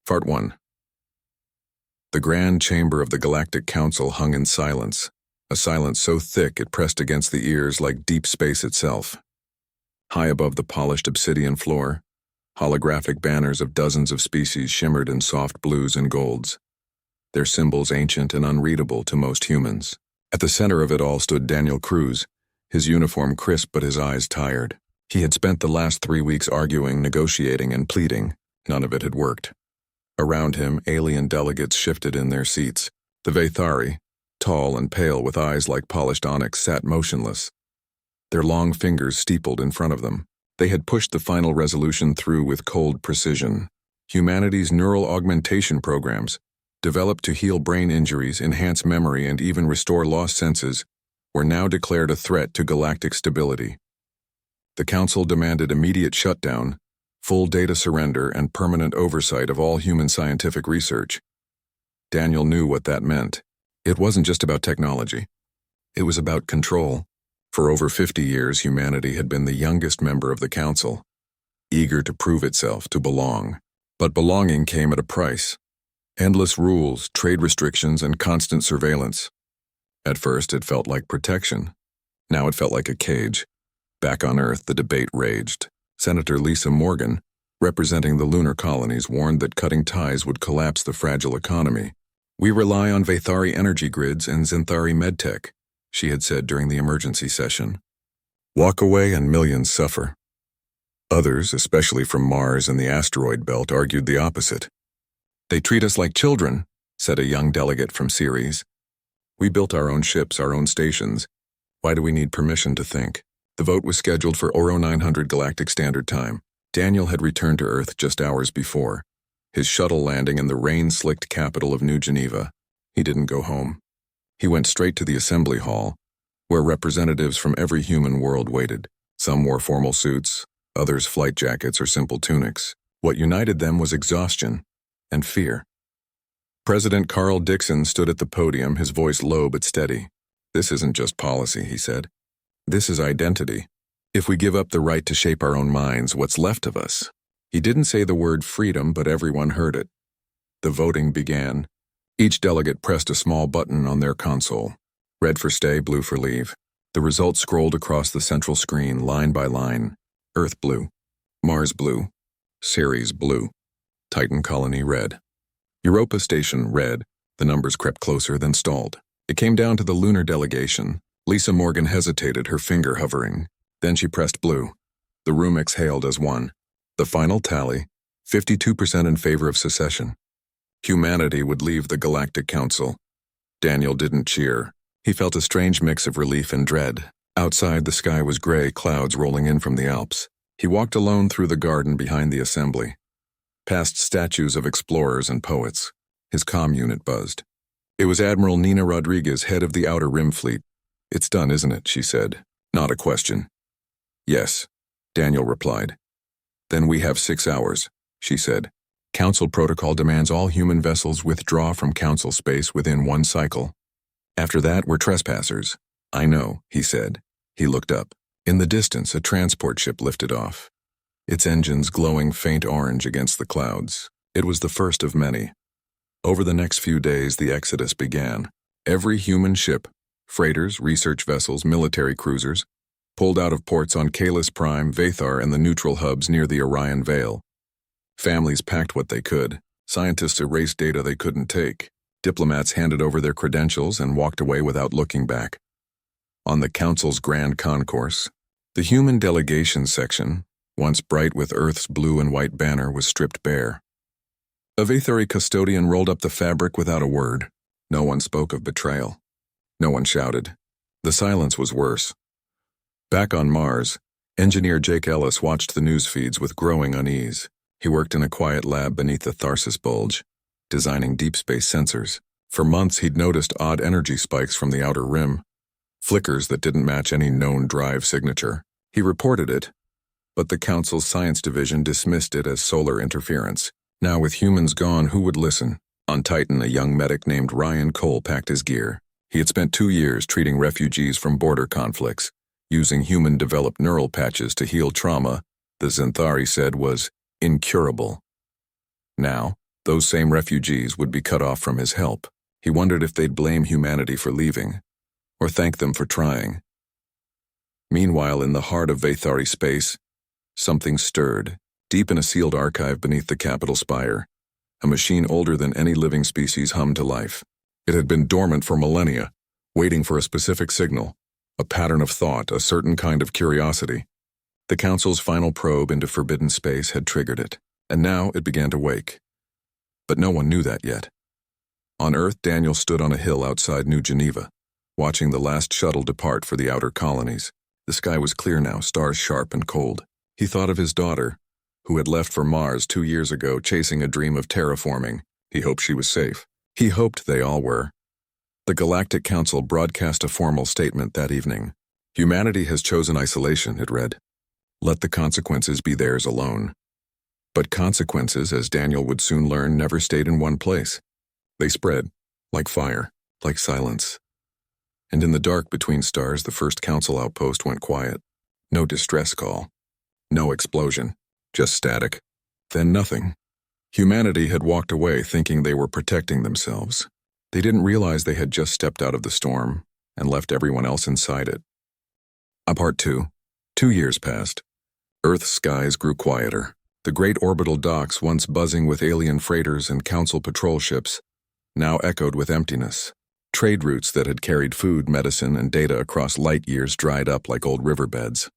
Part 1. The grand chamber of the Galactic Council hung in silence, a silence so thick it pressed against the ears like deep space itself. High above the polished obsidian floor, holographic banners of dozens of species shimmered in soft blues and golds, their symbols ancient and unreadable to most humans. At the center of it all stood Daniel Cruz, his uniform crisp but his eyes tired. He had spent the last 3 weeks arguing, negotiating, and pleading. None of it had worked. Around him, alien delegates shifted in their seats. The Vathari, tall and pale with eyes like polished onyx, sat motionless, their long fingers steepled in front of them. They had pushed the final resolution through with cold precision. Humanity's neural augmentation programs, developed to heal brain injuries, enhance memory, and even restore lost senses, were now declared a threat to galactic stability. The Council demanded immediate shutdown, full data surrender, and permanent oversight of all human scientific research. Daniel knew what that meant. It wasn't just about technology. It was about control. For over 50 years, humanity had been the youngest member of the Council, eager to prove itself, to belong. But belonging came at a price. Endless rules, trade restrictions, and constant surveillance. At first, it felt like protection. Now it felt like a cage. Back on Earth, the debate raged. Senator Lisa Morgan, representing the lunar colonies, warned that cutting ties would collapse the fragile economy. "We rely on Vathari energy grids and Xanthari medtech," she had said during the emergency session. "Walk away and millions suffer." Others, especially from Mars and the asteroid belt, argued the opposite. "They treat us like children," said a young delegate from Ceres. "We built our own ships, our own stations. Why do we need permission to think?" The vote was scheduled for 0900 Galactic Standard Time. Daniel had returned to Earth just hours before, his shuttle landing in the rain-slicked capital of New Geneva. He didn't go home. He went straight to the assembly hall, where representatives from every human world waited. Some wore formal suits, others flight jackets or simple tunics. What united them was exhaustion and fear. President Carl Dixon stood at the podium, his voice low but steady. "This isn't just policy," he said. "This is identity. If we give up the right to shape our own minds, what's left of us?" He didn't say the word freedom, but everyone heard it. The voting began. Each delegate pressed a small button on their console. Red for stay, blue for leave. The results scrolled across the central screen, line by line. Earth blue, Mars blue, Ceres blue, Titan colony red. Europa station red. The numbers crept closer, then stalled. It came down to the lunar delegation. Lisa Morgan hesitated, her finger hovering. Then she pressed blue. The room exhaled as one. The final tally, 52% in favor of secession. Humanity would leave the Galactic Council. Daniel didn't cheer. He felt a strange mix of relief and dread. Outside, the sky was gray, clouds rolling in from the Alps. He walked alone through the garden behind the assembly, past statues of explorers and poets. His comm unit buzzed. It was Admiral Nina Rodriguez, head of the Outer Rim Fleet. "It's done, isn't it?" she said. Not a question. "Yes," Daniel replied. "Then we have 6 hours," she said. "Council protocol demands all human vessels withdraw from Council space within 1 cycle. After that, we're trespassers." "I know," he said. He looked up. In the distance, a transport ship lifted off, its engines glowing faint orange against the clouds. It was the first of many. Over the next few days, the exodus began. Every human ship, freighters, research vessels, military cruisers, pulled out of ports on Kalis Prime, Vathar, and the neutral hubs near the Orion Veil. Families packed what they could. Scientists erased data they couldn't take. Diplomats handed over their credentials and walked away without looking back. On the Council's Grand Concourse, the human delegation section, once bright with Earth's blue and white banner, was stripped bare. A Vathari custodian rolled up the fabric without a word. No one spoke of betrayal. No one shouted. The silence was worse. Back on Mars, engineer Jake Ellis watched the news feeds with growing unease. He worked in a quiet lab beneath the Tharsis bulge, designing deep space sensors. For months, he'd noticed odd energy spikes from the outer rim, flickers that didn't match any known drive signature. He reported it, but the Council's science division dismissed it as solar interference. Now, with humans gone, who would listen? On Titan, a young medic named Ryan Cole packed his gear. He had spent 2 years treating refugees from border conflicts, using human-developed neural patches to heal trauma the Xanthari said was incurable. Now, Those same refugees would be cut off from his help. He wondered if they'd blame humanity for leaving, or thank them for trying. Meanwhile, in the heart of Vathari space, something stirred, deep in a sealed archive beneath the Capitol spire. A machine older than any living species hummed to life. It had been dormant for millennia, waiting for a specific signal, a pattern of thought, a certain kind of curiosity. The Council's final probe into forbidden space had triggered it, and now it began to wake. But no one knew that yet. On Earth, Daniel stood on a hill outside New Geneva, watching the last shuttle depart for the outer colonies. The sky was clear now, stars sharp and cold. He thought of his daughter, who had left for Mars 2 years ago chasing a dream of terraforming. He hoped she was safe. He hoped they all were. The Galactic Council broadcast a formal statement that evening. Humanity has chosen isolation, it read. Let the consequences be theirs alone. But consequences, as Daniel would soon learn, never stayed in one place. They spread, like fire, like silence. And in the dark between stars, the first Council outpost went quiet. No distress call. No explosion. Just static. Then nothing. Humanity had walked away thinking they were protecting themselves. They didn't realize they had just stepped out of the storm and left everyone else inside it. Part 2. 2 years passed. Earth's skies grew quieter. The great orbital docks, once buzzing with alien freighters and Council patrol ships, now echoed with emptiness. Trade routes that had carried food, medicine, and data across light years dried up like old riverbeds.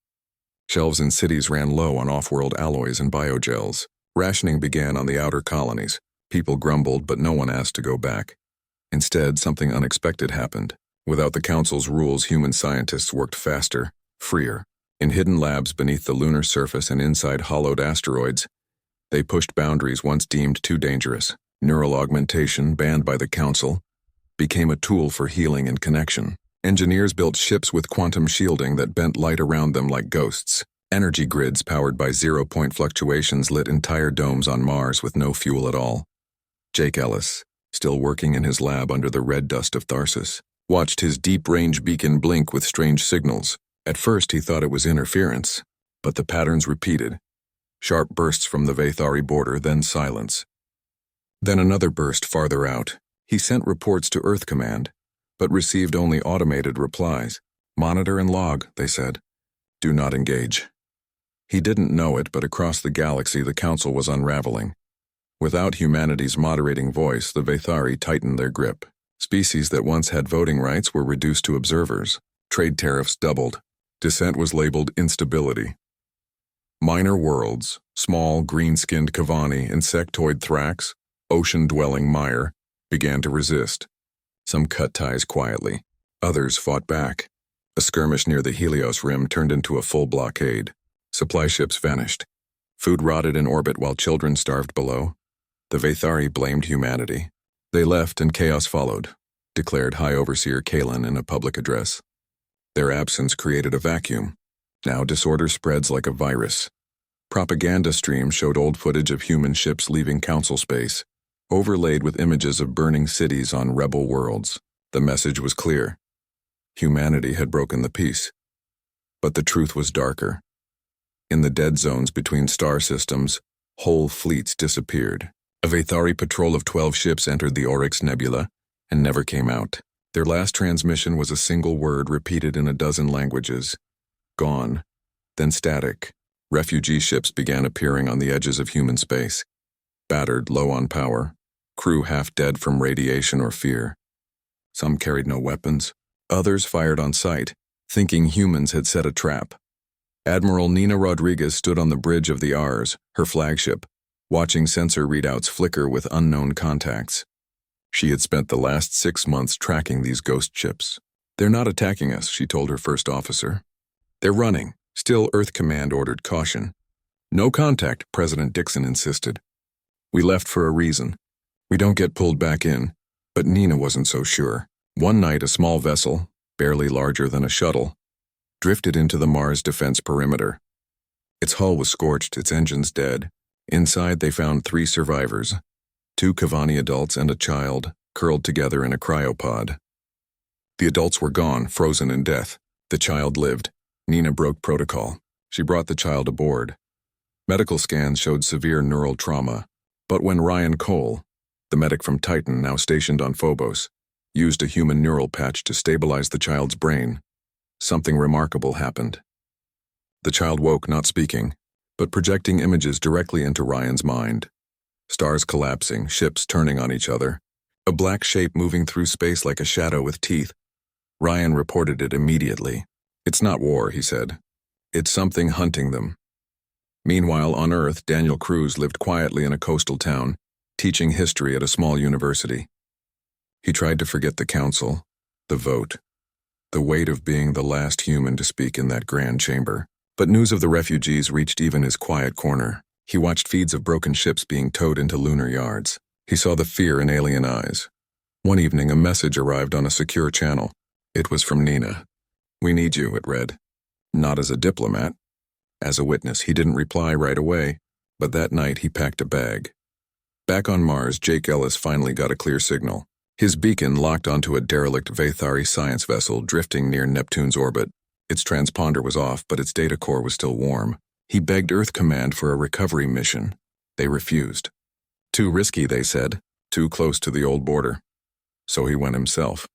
Shelves in cities ran low on off-world alloys and biogels. Rationing began on the outer colonies. People grumbled, but no one asked to go back. Instead, something unexpected happened. Without the Council's rules, human scientists worked faster, freer. In hidden labs beneath the lunar surface and inside hollowed asteroids, they pushed boundaries once deemed too dangerous. Neural augmentation, banned by the Council, became a tool for healing and connection. Engineers built ships with quantum shielding that bent light around them like ghosts. Energy grids powered by zero-point fluctuations lit entire domes on Mars with no fuel at all. Jake Ellis, still working in his lab under the red dust of Tharsis, watched his deep-range beacon blink with strange signals. At first he thought it was interference, but the patterns repeated. Sharp bursts from the Vathari border, then silence. Then another burst farther out. He sent reports to Earth Command, but received only automated replies. Monitor and log, they said. Do not engage. He didn't know it, but across the galaxy the Council was unraveling. Without humanity's moderating voice, the Vathari tightened their grip. Species that once had voting rights were reduced to observers. Trade tariffs doubled. Dissent was labeled instability. Minor worlds, small green-skinned Kavani, insectoid Thrax, ocean-dwelling Mire, began to resist. Some cut ties quietly. Others fought back. A skirmish near the Helios rim turned into a full blockade. Supply ships vanished. Food rotted in orbit while children starved below. The Vathari blamed humanity. They left and chaos followed, declared High Overseer Kalen in a public address. Their absence created a vacuum. Now disorder spreads like a virus. Propaganda streams showed old footage of human ships leaving Council space, overlaid with images of burning cities on rebel worlds. The message was clear. Humanity had broken the peace. But the truth was darker. In the dead zones between star systems, whole fleets disappeared. A Vathari patrol of 12 ships entered the Oryx Nebula and never came out. Their last transmission was a single word repeated in a dozen languages. Gone. Then static. Refugee ships began appearing on the edges of human space. Battered, low on power. Crew half dead from radiation or fear. Some carried no weapons. Others fired on sight, thinking humans had set a trap. Admiral Nina Rodriguez stood on the bridge of the Ars, her flagship, watching sensor readouts flicker with unknown contacts. She had spent the last 6 months tracking these ghost ships. They're not attacking us, she told her first officer. They're running. Still, Earth Command ordered caution. No contact, President Dixon insisted. We left for a reason. We don't get pulled back in. But Nina wasn't so sure. One night, a small vessel, barely larger than a shuttle, drifted into the Mars defense perimeter. Its hull was scorched, its engines dead. Inside, they found 3 survivors, 2 Kavani adults and a child, curled together in a cryopod. The adults were gone, frozen in death. The child lived. Nina broke protocol. She brought the child aboard. Medical scans showed severe neural trauma, But when Ryan Cole, the medic from Titan now stationed on Phobos, used a human neural patch to stabilize the child's brain, something remarkable happened. The child woke not speaking, but projecting images directly into Ryan's mind. Stars collapsing, ships turning on each other, a black shape moving through space like a shadow with teeth. Ryan reported it immediately. "It's not war," he said. "It's something hunting them." Meanwhile, on Earth, Daniel Cruz lived quietly in a coastal town, teaching history at a small university. He tried to forget the council, the vote, the weight of being the last human to speak in that grand chamber. But news of the refugees reached even his quiet corner. He watched feeds of broken ships being towed into lunar yards. He saw the fear in alien eyes. One evening, a message arrived on a secure channel. It was from Nina. "We need you," it read. Not as a diplomat. As a witness. He didn't reply right away, but that night he packed a bag. Back on Mars, Jake Ellis finally got a clear signal. His beacon locked onto a derelict Vathari science vessel drifting near Neptune's orbit. Its transponder was off, but its data core was still warm. He begged Earth Command for a recovery mission. They refused. Too risky, they said. Too close to the old border. So he went himself.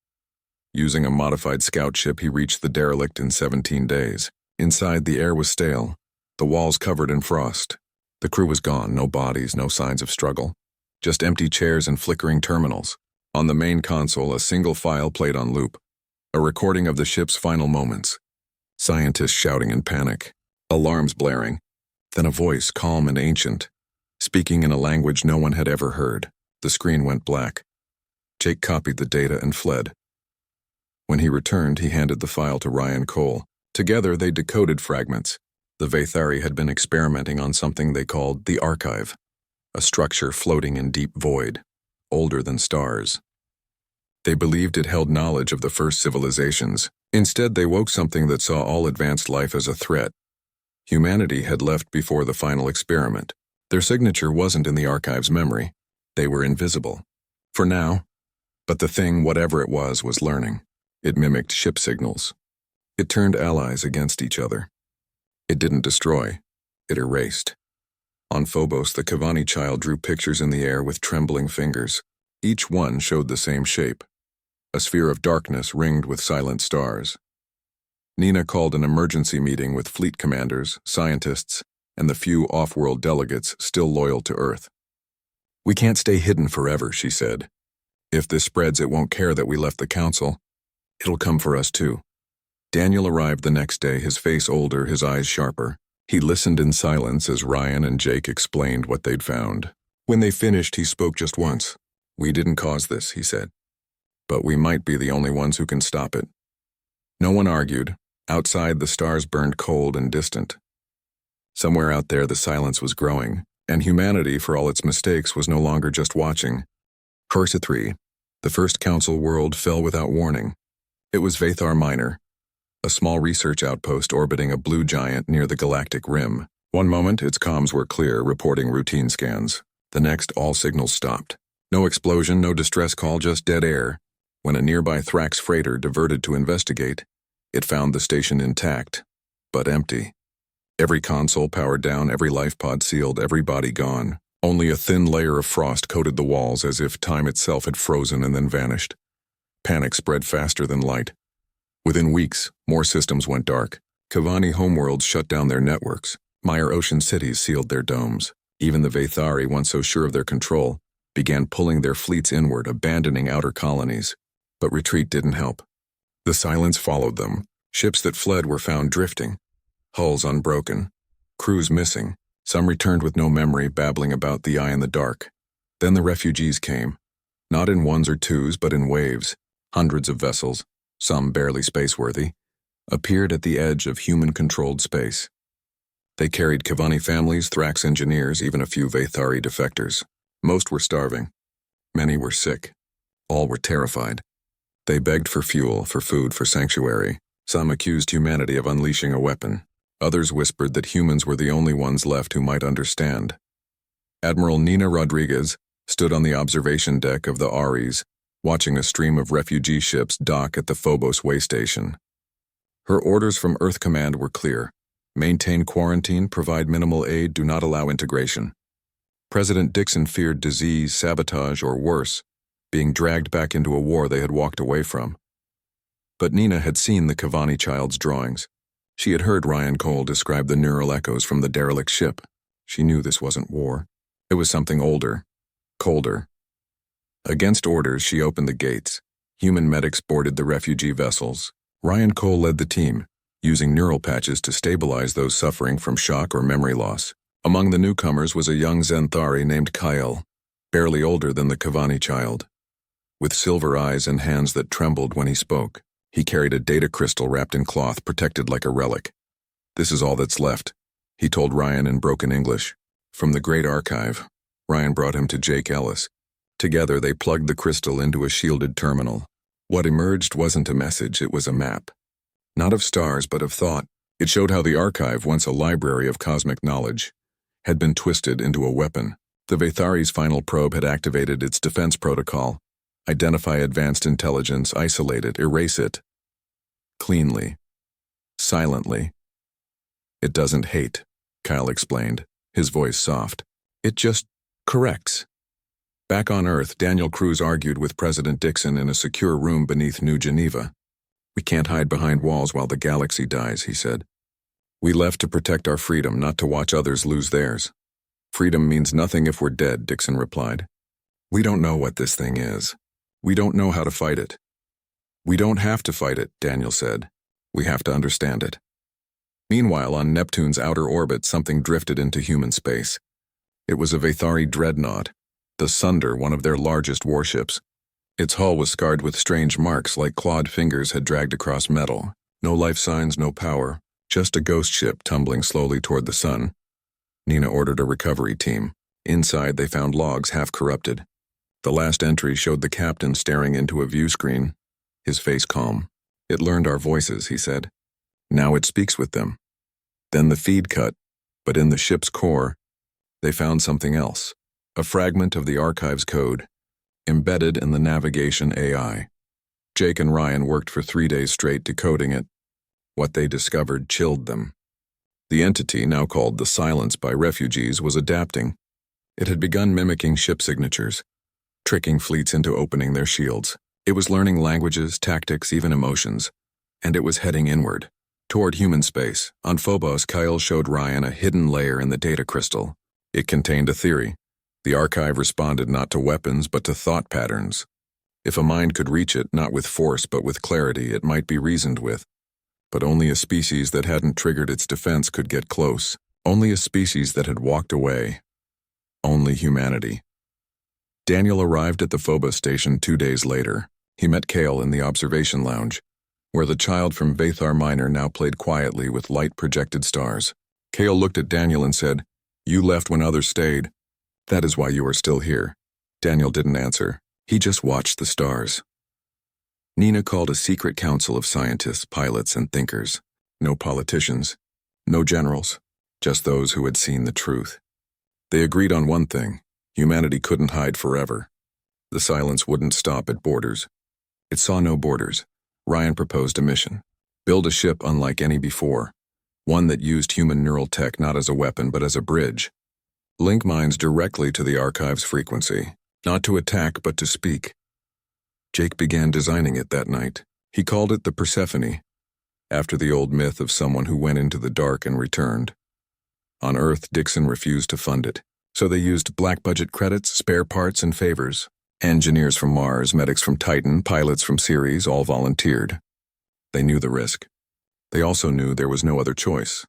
Using a modified scout ship, he reached the derelict in 17 days. Inside, the air was stale, the walls covered in frost. The crew was gone, no bodies, no signs of struggle. Just empty chairs and flickering terminals. On the main console, a single file played on loop. A recording of the ship's final moments. Scientists shouting in panic. Alarms blaring. Then a voice, calm and ancient, speaking in a language no one had ever heard. The screen went black. Jake copied the data and fled. When he returned, he handed the file to Ryan Cole. Together, they decoded fragments. The Vathari had been experimenting on something they called the Archive, a structure floating in deep void, older than stars. They believed it held knowledge of the first civilizations. Instead, they woke something that saw all advanced life as a threat. Humanity had left before the final experiment. Their signature wasn't in the Archive's memory. They were invisible. For now. But the thing, whatever it was learning. It mimicked ship signals. It turned allies against each other. It didn't destroy. It erased. On Phobos, the Kavani child drew pictures in the air with trembling fingers. Each one showed the same shape. A sphere of darkness ringed with silent stars. Nina called an emergency meeting with fleet commanders, scientists, and the few off-world delegates still loyal to Earth. "We can't stay hidden forever," she said. "If this spreads, it won't care that we left the council. It'll come for us too." Daniel arrived the next day, his face older, his eyes sharper. He listened in silence as Ryan and Jake explained what they'd found. When they finished, he spoke just once. "We didn't cause this," he said. "But we might be the only ones who can stop it." No one argued. Outside, the stars burned cold and distant. Somewhere out there, the silence was growing, and humanity, for all its mistakes, was no longer just watching. Corsa 3, the first council world, fell without warning. It was Vathar Minor, a small research outpost orbiting a blue giant near the galactic rim. One moment, its comms were clear, reporting routine scans. The next, all signals stopped. No explosion, no distress call, just dead air. When a nearby Thrax freighter diverted to investigate, it found the station intact, but empty. Every console powered down, every life pod sealed, every body gone. Only a thin layer of frost coated the walls, as if time itself had frozen and then vanished. Panic spread faster than light. Within weeks, more systems went dark. Kavani homeworlds shut down their networks. Meyer ocean cities sealed their domes. Even the Vathari, once so sure of their control, began pulling their fleets inward, abandoning outer colonies. But retreat didn't help. The silence followed them. Ships that fled were found drifting, hulls unbroken, crews missing. Some returned with no memory, babbling about the eye in the dark. Then the refugees came, not in ones or twos, but in waves. Hundreds of vessels, some barely spaceworthy, appeared at the edge of human-controlled space. They carried Kavani families, Thrax engineers, even a few Vathari defectors. Most were starving. Many were sick. All were terrified. They begged for fuel, for food, for sanctuary. Some accused humanity of unleashing a weapon. Others whispered that humans were the only ones left who might understand. Admiral Nina Rodriguez stood on the observation deck of the Ares, watching a stream of refugee ships dock at the Phobos way station. Her orders from Earth Command were clear. Maintain quarantine, provide minimal aid, do not allow integration. President Dixon feared disease, sabotage, or worse, being dragged back into a war they had walked away from. But Nina had seen the Kavani child's drawings. She had heard Ryan Cole describe the neural echoes from the derelict ship. She knew this wasn't war. It was something older, colder. Against orders, she opened the gates. Human medics boarded the refugee vessels. Ryan Cole led the team, using neural patches to stabilize those suffering from shock or memory loss. Among the newcomers was a young Zenthari named Kyle, barely older than the Kavani child. With silver eyes and hands that trembled when he spoke, he carried a data crystal wrapped in cloth protected like a relic. "This is all that's left," he told Ryan in broken English. From the Great Archive, Ryan brought him to Jake Ellis. Together they plugged the crystal into a shielded terminal. What emerged wasn't a message, it was a map. Not of stars, but of thought. It showed how the archive, once a library of cosmic knowledge, had been twisted into a weapon. The Vathari's final probe had activated its defense protocol. Identify advanced intelligence, isolate it, erase it. Cleanly. Silently. "It doesn't hate," Kyle explained, his voice soft. "It just corrects." Back on Earth, Daniel Cruz argued with President Dixon in a secure room beneath New Geneva. "We can't hide behind walls while the galaxy dies," he said. "We left to protect our freedom, not to watch others lose theirs." "Freedom means nothing if we're dead," Dixon replied. "We don't know what this thing is. We don't know how to fight it." "We don't have to fight it," Daniel said. "We have to understand it." Meanwhile, on Neptune's outer orbit, something drifted into human space. It was a Vathari dreadnought, the Sunder, one of their largest warships. Its hull was scarred with strange marks like clawed fingers had dragged across metal. No life signs, no power, just a ghost ship tumbling slowly toward the sun. Nina ordered a recovery team. Inside, they found logs half corrupted. The last entry showed the captain staring into a view screen, his face calm. "It learned our voices," he said. "Now it speaks with them." Then the feed cut, but in the ship's core, they found something else. A fragment of the archive's code, embedded in the navigation AI. Jake and Ryan worked for 3 days straight decoding it. What they discovered chilled them. The entity, now called the Silence by refugees, was adapting. It had begun mimicking ship signatures, tricking fleets into opening their shields. It was learning languages, tactics, even emotions, and it was heading inward, toward human space. On Phobos, Kyle showed Ryan a hidden layer in the data crystal. It contained a theory. The archive responded not to weapons, but to thought patterns. If a mind could reach it, not with force, but with clarity, it might be reasoned with. But only a species that hadn't triggered its defense could get close. Only a species that had walked away. Only humanity. Daniel arrived at the Phobos station 2 days later. He met Kale in the observation lounge, where the child from Vathar Minor now played quietly with light-projected stars. Kale looked at Daniel and said, "You left when others stayed. That is why you are still here." Daniel didn't answer. He just watched the stars. Nina called a secret council of scientists, pilots, and thinkers. No politicians, no generals, just those who had seen the truth. They agreed on one thing: humanity couldn't hide forever. The Silence wouldn't stop at borders. It saw no borders. Ryan proposed a mission: build a ship unlike any before, one that used human neural tech not as a weapon but as a bridge. Link minds directly to the archive's frequency, not to attack but to speak. Jake began designing it that night. He called it the Persephone, after the old myth of someone who went into the dark and returned. On Earth, Dixon refused to fund it, so they used black-budget credits, spare parts, and favors. Engineers from Mars, medics from Titan, pilots from Ceres all volunteered. They knew the risk. They also knew there was no other choice.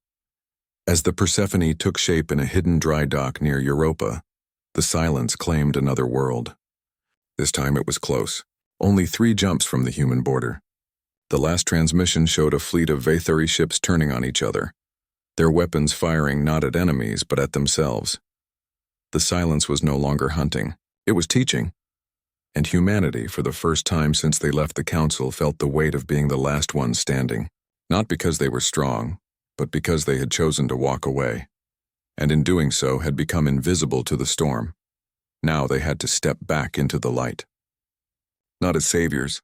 As the Persephone took shape in a hidden dry dock near Europa, the Silence claimed another world. This time it was close, only 3 jumps from the human border. The last transmission showed a fleet of Vathari ships turning on each other, their weapons firing not at enemies but at themselves. The Silence was no longer hunting, it was teaching. And humanity, for the first time since they left the Council, felt the weight of being the last ones standing, not because they were strong, but because they had chosen to walk away, and in doing so had become invisible to the storm. Now they had to step back into the light. Not as saviors,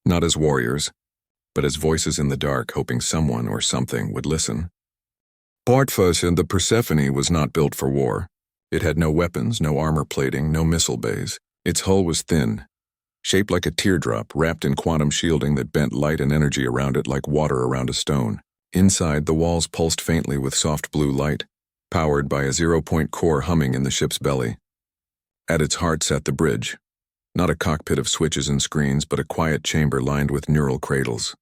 not as warriors, but as voices in the dark, hoping someone or something would listen. Bartfuss and the Persephone was not built for war. It had no weapons, no armor plating, no missile bays. Its hull was thin, shaped like a teardrop, wrapped in quantum shielding that bent light and energy around it like water around a stone. Inside, the walls pulsed faintly with soft blue light, powered by a zero-point core humming in the ship's belly. At its heart sat the bridge, not a cockpit of switches and screens, but a quiet chamber lined with neural cradles.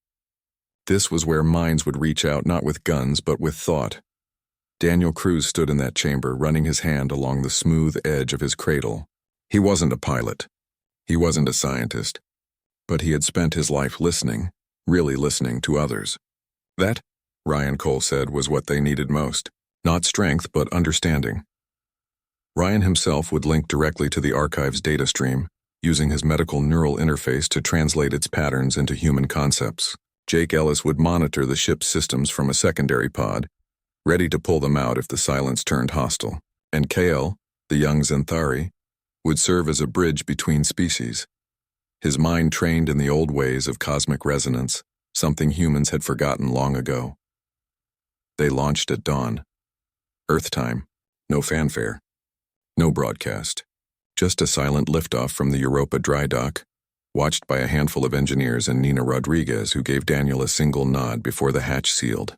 This was where minds would reach out not with guns, but with thought. Daniel Cruz stood in that chamber, running his hand along the smooth edge of his cradle. He wasn't a pilot. He wasn't a scientist. But he had spent his life listening, really listening to others. That, Ryan Cole said, was what they needed most. Not strength, but understanding. Ryan himself would link directly to the archive's data stream, using his medical neural interface to translate its patterns into human concepts. Jake Ellis would monitor the ship's systems from a secondary pod, ready to pull them out if the silence turned hostile. And KL, the young Xanthari, would serve as a bridge between species. His mind trained in the old ways of cosmic resonance, something humans had forgotten long ago. They launched at dawn. Earth time. No fanfare. No broadcast. Just a silent liftoff from the Europa dry dock, watched by a handful of engineers and Nina Rodriguez, who gave Daniel a single nod before the hatch sealed.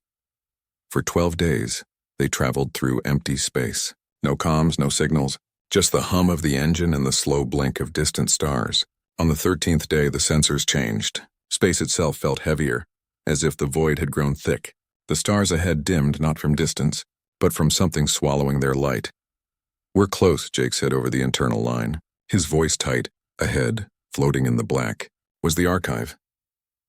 For 12 days, they traveled through empty space. No comms, no signals, just the hum of the engine and the slow blink of distant stars. On the 13th day, the sensors changed. Space itself felt heavier, as if the void had grown thick. The stars ahead dimmed not from distance, but from something swallowing their light. "We're close," Jake said over the internal line, his voice tight. Ahead, floating in the black, was the archive.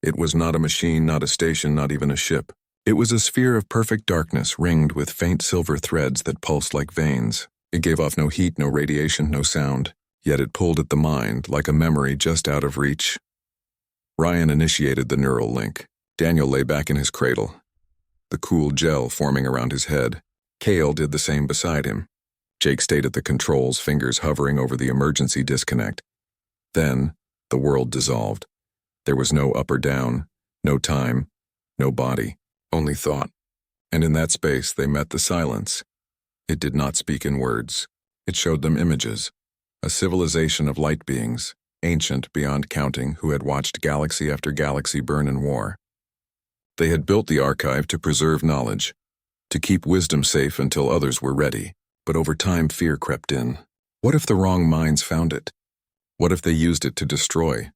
It was not a machine, not a station, not even a ship. It was a sphere of perfect darkness, ringed with faint silver threads that pulsed like veins. It gave off no heat, no radiation, no sound, yet it pulled at the mind like a memory just out of reach. Ryan initiated the neural link. Daniel lay back in his cradle, the cool gel forming around his head. Kale did the same beside him. Jake stayed at the controls, fingers hovering over the emergency disconnect. Then, the world dissolved. There was no up or down, no time, no body, only thought. And in that space, they met the silence. It did not speak in words. It showed them images. A civilization of light beings, ancient beyond counting, who had watched galaxy after galaxy burn in war. They had built the archive to preserve knowledge, to keep wisdom safe until others were ready. But over time, fear crept in. What if the wrong minds found it? What if they used it to destroy?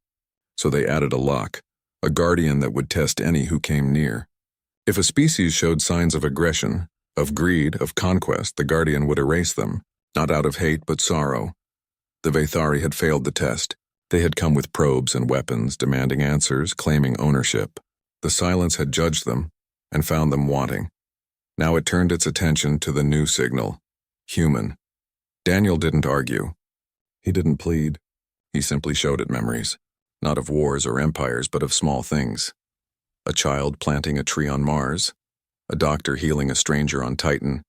So they added a lock, a guardian that would test any who came near. If a species showed signs of aggression, of greed, of conquest, the guardian would erase them, not out of hate but sorrow. The Vathari had failed the test. They had come with probes and weapons, demanding answers, claiming ownership. The silence had judged them and found them wanting. Now it turned its attention to the new signal. Human. Daniel didn't argue. He didn't plead. He simply showed it memories, not of wars or empires, but of small things. A child planting a tree on Mars, a doctor healing a stranger on Titan,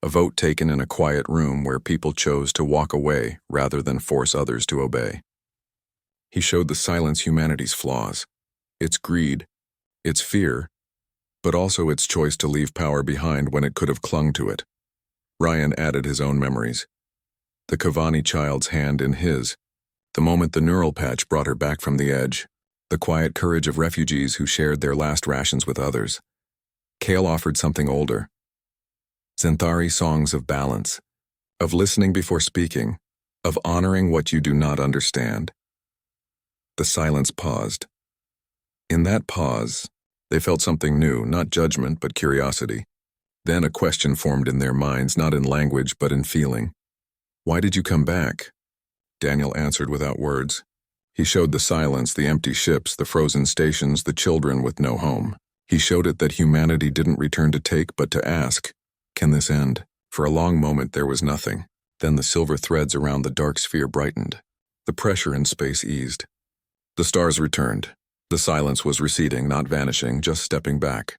a vote taken in a quiet room where people chose to walk away rather than force others to obey. He showed the silence humanity's flaws, its greed, its fear, but also its choice to leave power behind when it could have clung to it. Ryan added his own memories. The Kavani child's hand in his, the moment the neural patch brought her back from the edge, the quiet courage of refugees who shared their last rations with others. Kale offered something older. Xanthari songs of balance, of listening before speaking, of honoring what you do not understand. The silence paused. In that pause, they felt something new, not judgment but curiosity. Then a question formed in their minds, not in language but in feeling. "Why did you come back?" Daniel answered without words. He showed the silence, the empty ships, the frozen stations, the children with no home. He showed it that humanity didn't return to take but to ask, "Can this end?" For a long moment there was nothing. Then the silver threads around the dark sphere brightened. The pressure in space eased. The stars returned. The silence was receding, not vanishing, just stepping back.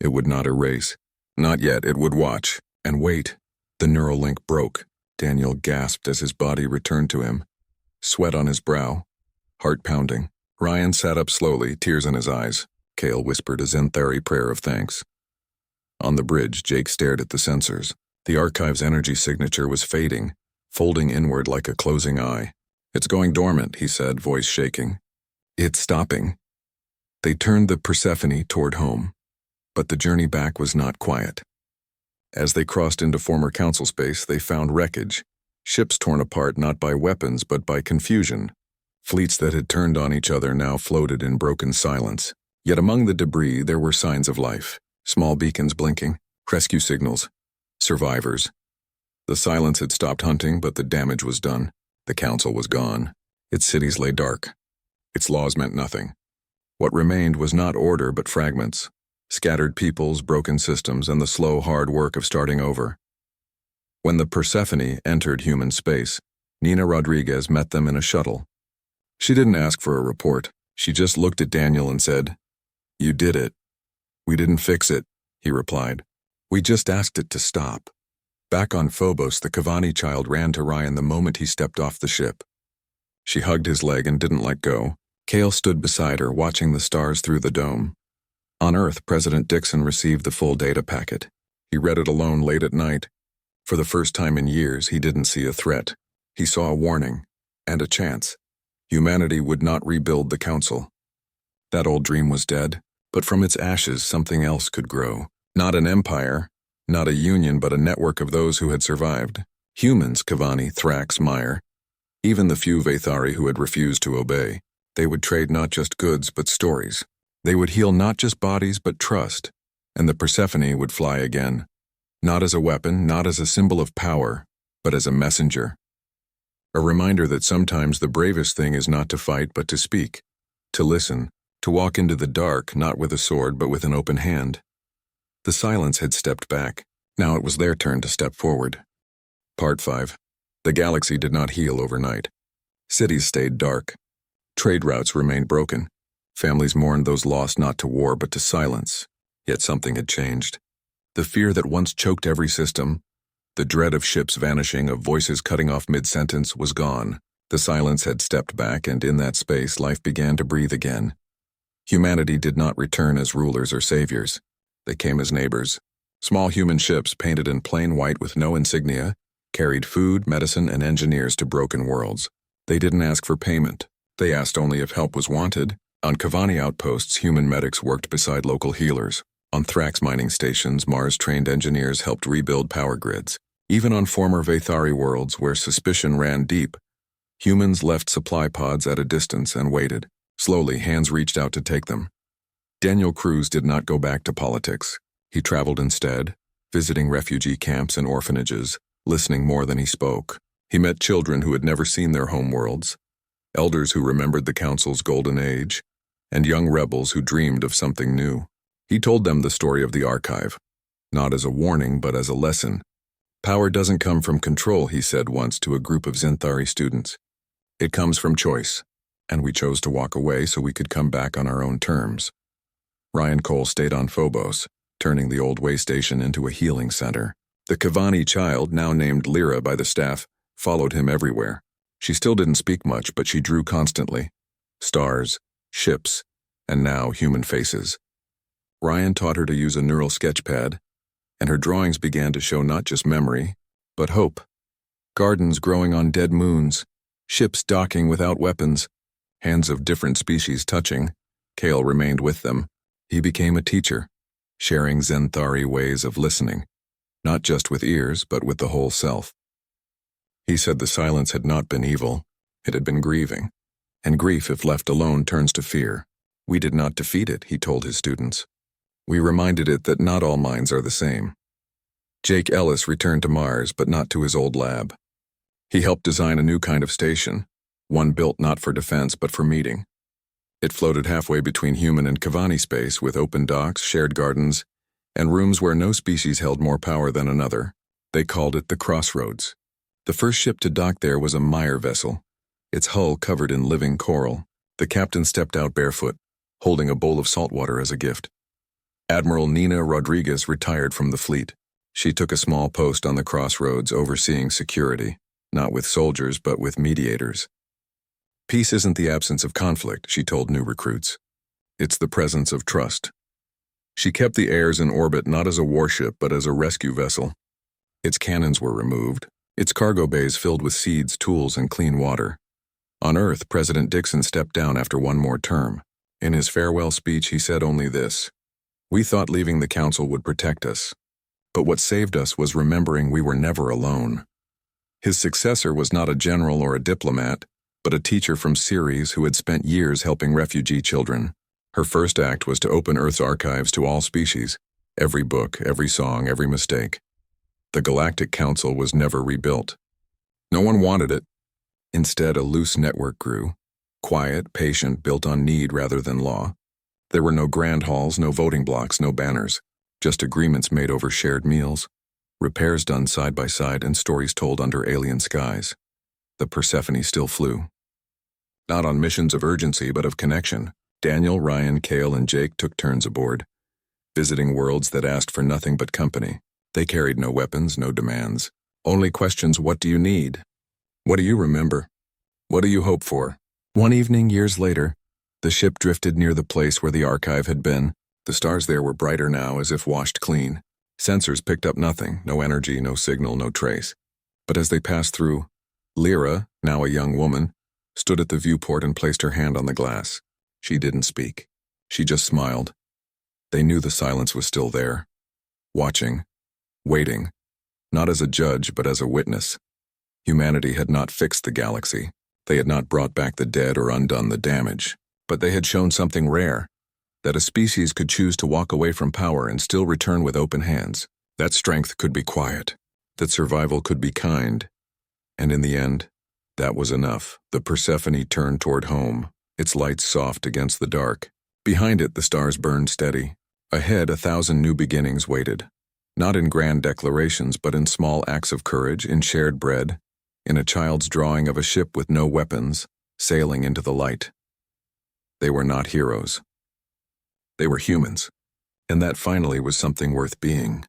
It would not erase. Not yet, it would watch. And wait. The neural link broke. Daniel gasped as his body returned to him. Sweat on his brow. Heart pounding. Ryan sat up slowly, tears in his eyes. Kale whispered a Xanthari prayer of thanks. On the bridge, Jake stared at the sensors. The archive's energy signature was fading, folding inward like a closing eye. "It's going dormant," he said, voice shaking. "It's stopping." They turned the Persephone toward home, but the journey back was not quiet. As they crossed into former council space, they found wreckage, ships torn apart not by weapons but by confusion. Fleets that had turned on each other now floated in broken silence. Yet among the debris there were signs of life, small beacons blinking, rescue signals, survivors. The silence had stopped hunting, but the damage was done. The council was gone. Its cities lay dark. Its laws meant nothing. What remained was not order but fragments, scattered peoples, broken systems, and the slow, hard work of starting over. When the Persephone entered human space, Nina Rodriguez met them in a shuttle. She didn't ask for a report. She just looked at Daniel and said, "You did it." "We didn't fix it," he replied. "We just asked it to stop." Back on Phobos, the Kavani child ran to Ryan the moment he stepped off the ship. She hugged his leg and didn't let go. Kale stood beside her, watching the stars through the dome. On Earth, President Dixon received the full data packet. He read it alone late at night. For the first time in years, he didn't see a threat. He saw a warning and a chance. Humanity would not rebuild the council. That old dream was dead, but from its ashes something else could grow. Not an empire, not a union, but a network of those who had survived. Humans, Kavani, Thrax, Meyer, even the few Vathari who had refused to obey. They would trade not just goods, but stories. They would heal not just bodies, but trust. And the Persephone would fly again. Not as a weapon, not as a symbol of power, but as a messenger. A reminder that sometimes the bravest thing is not to fight, but to speak, to listen, to walk into the dark, not with a sword, but with an open hand. The silence had stepped back. Now it was their turn to step forward. Part 5. The galaxy did not heal overnight. Cities stayed dark. Trade routes remained broken. Families mourned those lost not to war, but to silence. Yet something had changed. The fear that once choked every system, the dread of ships vanishing, of voices cutting off mid-sentence, was gone. The silence had stepped back, and in that space life began to breathe again. Humanity did not return as rulers or saviors. They came as neighbors. Small human ships, painted in plain white with no insignia, carried food, medicine, and engineers to broken worlds. They didn't ask for payment. They asked only if help was wanted. On Kavani outposts, human medics worked beside local healers. On Thrax mining stations, Mars-trained engineers helped rebuild power grids. Even on former Vathari worlds, where suspicion ran deep, humans left supply pods at a distance and waited. Slowly, hands reached out to take them. Daniel Cruz did not go back to politics. He traveled instead, visiting refugee camps and orphanages, listening more than he spoke. He met children who had never seen their homeworlds, elders who remembered the Council's golden age, and young rebels who dreamed of something new. He told them the story of the archive, not as a warning but as a lesson. "Power doesn't come from control," he said once to a group of Zinthari students. "It comes from choice, and we chose to walk away so we could come back on our own terms." Ryan Cole stayed on Phobos, turning the old way station into a healing center. The Kavani child, now named Lyra by the staff, followed him everywhere. She still didn't speak much, but she drew constantly. Stars, ships, and now human faces. Ryan taught her to use a neural sketchpad, and her drawings began to show not just memory, but hope. Gardens growing on dead moons, ships docking without weapons, hands of different species touching. Kale remained with them. He became a teacher, sharing Zenthari ways of listening, not just with ears, but with the whole self. He said the silence had not been evil, it had been grieving, and grief, if left alone, turns to fear. We did not defeat it, he told his students. We reminded it that not all minds are the same. Jake Ellis returned to Mars, but not to his old lab. He helped design a new kind of station, one built not for defense but for meeting. It floated halfway between human and Kavani space, with open docks, shared gardens, and rooms where no species held more power than another. They called it the Crossroads. The first ship to dock there was a Meyer vessel, its hull covered in living coral. The captain stepped out barefoot, holding a bowl of salt water as a gift. Admiral Nina Rodriguez retired from the fleet. She took a small post on the Crossroads, overseeing security, not with soldiers but with mediators. Peace isn't the absence of conflict, she told new recruits. It's the presence of trust. She kept the heirs in orbit not as a warship but as a rescue vessel. Its cannons were removed, its cargo bays filled with seeds, tools, and clean water. On Earth, President Dixon stepped down after one more term. In his farewell speech, he said only this: "We thought leaving the council would protect us. But what saved us was remembering we were never alone." His successor was not a general or a diplomat, but a teacher from Ceres who had spent years helping refugee children. Her first act was to open Earth's archives to all species, every book, every song, every mistake. The Galactic Council was never rebuilt. No one wanted it. Instead, a loose network grew, quiet, patient, built on need rather than law. There were no grand halls, no voting blocks, no banners, just agreements made over shared meals, repairs done side by side, and stories told under alien skies. The Persephone still flew. Not on missions of urgency, but of connection. Daniel, Ryan, Cale, and Jake took turns aboard, visiting worlds that asked for nothing but company. They carried no weapons, no demands, only questions: what do you need? What do you remember? What do you hope for? One evening, years later, the ship drifted near the place where the archive had been. The stars there were brighter now, as if washed clean. Sensors picked up nothing, no energy, no signal, no trace. But as they passed through, Lyra, now a young woman, stood at the viewport and placed her hand on the glass. She didn't speak. She just smiled. They knew the silence was still there, watching, waiting, not as a judge but as a witness. Humanity had not fixed the galaxy. They had not brought back the dead or undone the damage. But they had shown something rare, that a species could choose to walk away from power and still return with open hands. That strength could be quiet, that survival could be kind. And in the end, that was enough. The Persephone turned toward home, its lights soft against the dark. Behind it, the stars burned steady. Ahead, 1,000 new beginnings waited. Not in grand declarations, but in small acts of courage, in shared bread, in a child's drawing of a ship with no weapons, sailing into the light. They were not heroes. They were humans, and that finally was something worth being.